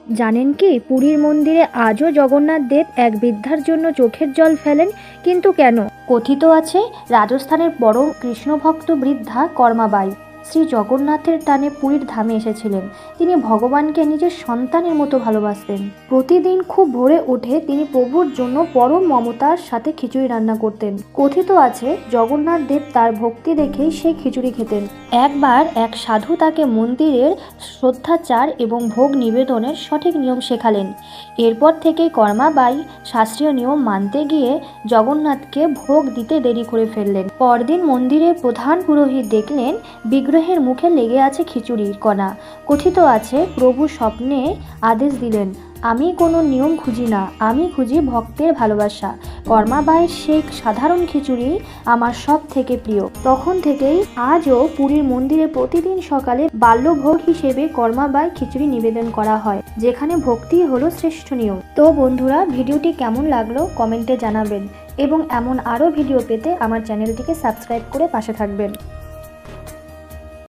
জানেন কি, পুরীর মন্দিরে আজও জগন্নাথ দেব এক বৃদ্ধার জন্য চোখের জল ফেলেন, কিন্তু কেন? কথিত আছে রাজস্থানের বড় কৃষ্ণভক্ত বৃদ্ধা কর্মাবাই শ্রী জগন্নাথের টানে পুরীর ধামে এসেছিলেন। তিনি ভগবানকে নিজের সন্তানের মতো ভালোবাসতেন। প্রতিদিন খুব ভোরে উঠে তিনি প্রভুর জন্য পরম মমতার সাথে খিচুড়ি রান্না করতেন। কথিত আছে জগন্নাথ দেব তার ভক্তি দেখেই সেই খিচুড়ি খেতেন। একবার এক সাধু তাকে মন্দিরের শ্রদ্ধাচার এবং ভোগ নিবেদনের সঠিক নিয়ম শেখালেন। এরপর থেকেই কর্মাবাই শাস্ত্রীয় নিয়ম মানতে গিয়ে জগন্নাথকে ভোগ দিতে দেরি করে ফেললেন। পরদিন মন্দিরের প্রধান পুরোহিত দেখলেন বিগ্রহের মুখে লেগে আছে খিচুড়ির কণা। কথিত আছে প্রভু স্বপ্নে আদেশ দিলেন, আমি কোনো নিয়ম খুঁজি না, আমি খুঁজি ভক্তের ভালোবাসা। কর্মাবাইয়ের সেই সাধারণ খিচুড়ি আমার সব থেকে প্রিয়। তখন থেকেই আজও পুরীর মন্দিরে প্রতিদিন সকালে বাল্যভোগ হিসেবে কর্মাবাই খিচুড়ি নিবেদন করা হয়, যেখানে ভক্তি হলো শ্রেষ্ঠ নিয়ম। তো বন্ধুরা, ভিডিওটি কেমন লাগলো কমেন্টে জানাবেন এবং এমন আরও ভিডিও পেতে আমার চ্যানেলটিকে সাবস্ক্রাইব করে পাশে থাকবেন।